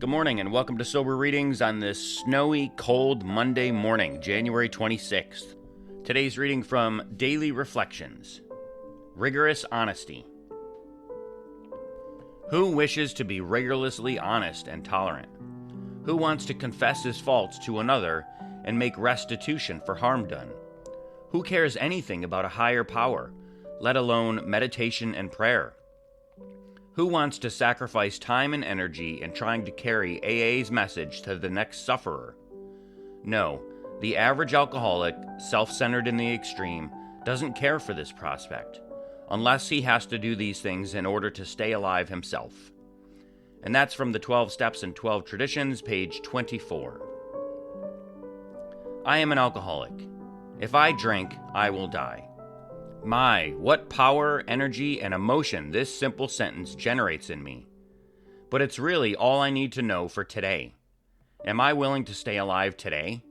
Good morning and welcome to Sober Readings on this snowy, cold Monday morning, January 26th. Today's reading from Daily Reflections. Rigorous Honesty. Who wishes to be rigorously honest and tolerant? Who wants to confess his faults to another and make restitution for harm done? Who cares anything about a higher power, let alone meditation and prayer? Who wants to sacrifice time and energy in trying to carry AA's message to the next sufferer? No, the average alcoholic, self-centered in the extreme, doesn't care for this prospect, unless he has to do these things in order to stay alive himself. And that's from the 12 Steps and 12 Traditions, page 24. I am an alcoholic. If I drink, I will die. My, what power, energy, and emotion this simple sentence generates in me. But it's really all I need to know for today. Am I willing to stay alive today?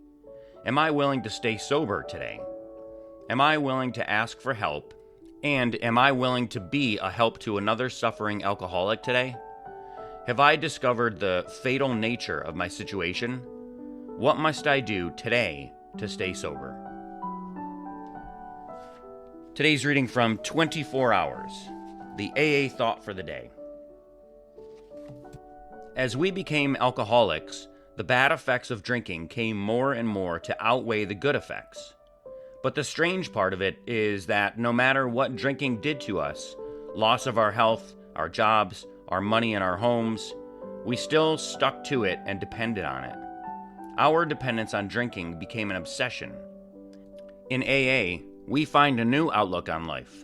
Am I willing to stay sober today? Am I willing to ask for help? And am I willing to be a help to another suffering alcoholic today? Have I discovered the fatal nature of my situation? What must I do today to stay sober? Today's reading from 24 Hours, the AA Thought for the Day. As we became alcoholics, the bad effects of drinking came more and more to outweigh the good effects. But the strange part of it is that no matter what drinking did to us, loss of our health, our jobs, our money and our homes, we still stuck to it and depended on it. Our dependence on drinking became an obsession. In AA, we find a new outlook on life.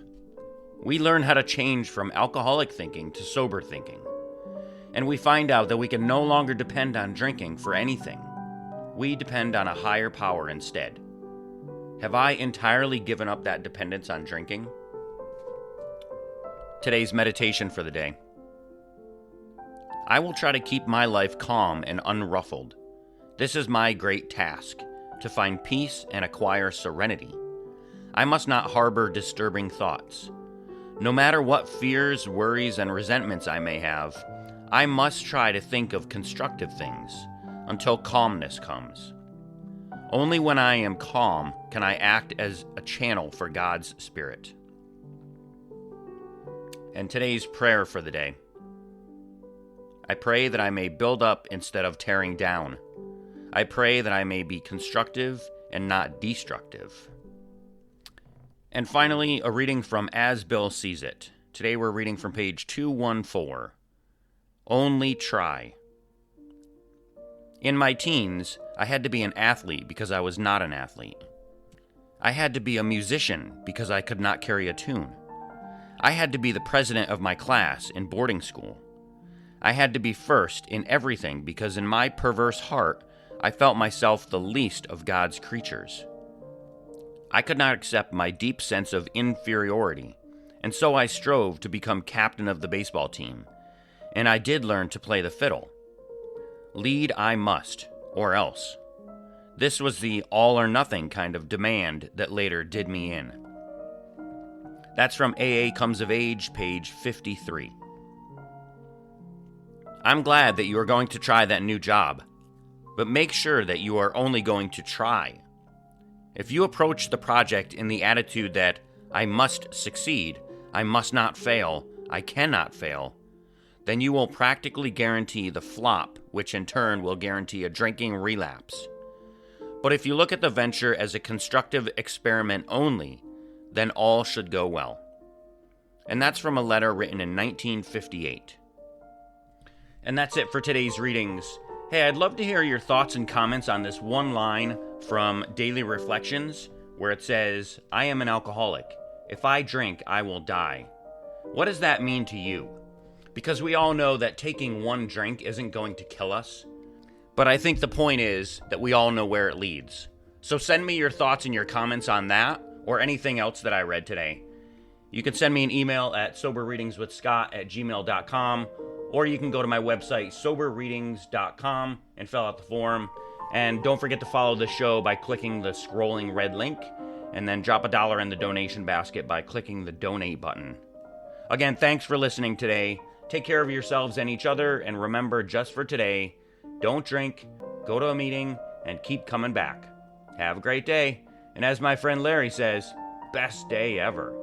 We learn how to change from alcoholic thinking to sober thinking. And we find out that we can no longer depend on drinking for anything. We depend on a higher power instead. Have I entirely given up that dependence on drinking? Today's meditation for the day. I will try to keep my life calm and unruffled. This is my great task, to find peace and acquire serenity. I must not harbor disturbing thoughts. No matter what fears, worries, and resentments I may have, I must try to think of constructive things until calmness comes. Only when I am calm can I act as a channel for God's Spirit. And today's prayer for the day. I pray that I may build up instead of tearing down. I pray that I may be constructive and not destructive. And finally, a reading from As Bill Sees It. Today we're reading from page 214. Only try. In my teens, I had to be an athlete because I was not an athlete. I had to be a musician because I could not carry a tune. I had to be the president of my class in boarding school. I had to be first in everything because in my perverse heart, I felt myself the least of God's creatures. I could not accept my deep sense of inferiority, and so I strove to become captain of the baseball team, and I did learn to play the fiddle. Lead I must, or else. This was the all-or-nothing kind of demand that later did me in. That's from AA Comes of Age, page 53. I'm glad that you are going to try that new job, but make sure that you are only going to try. If you approach the project in the attitude that I must succeed, I must not fail, I cannot fail, then you will practically guarantee the flop, which in turn will guarantee a drinking relapse. But if you look at the venture as a constructive experiment only, then all should go well. And that's from a letter written in 1958. And that's it for today's readings. Hey, I'd love to hear your thoughts and comments on this one line from Daily Reflections, where it says, I am an alcoholic. If I drink, I will die. What does that mean to you? Because we all know that taking one drink isn't going to kill us. But I think the point is that we all know where it leads. So send me your thoughts and your comments on that, or anything else that I read today. You can send me an email at soberreadingswithscott@gmail.com, or you can go to my website, soberreadings.com, and fill out the form. And don't forget to follow the show by clicking the scrolling red link, and then drop $1 in the donation basket by clicking the donate button. Again, thanks for listening today. Take care of yourselves and each other, and remember, just for today, don't drink, go to a meeting, and keep coming back. Have a great day, and as my friend Larry says, best day ever.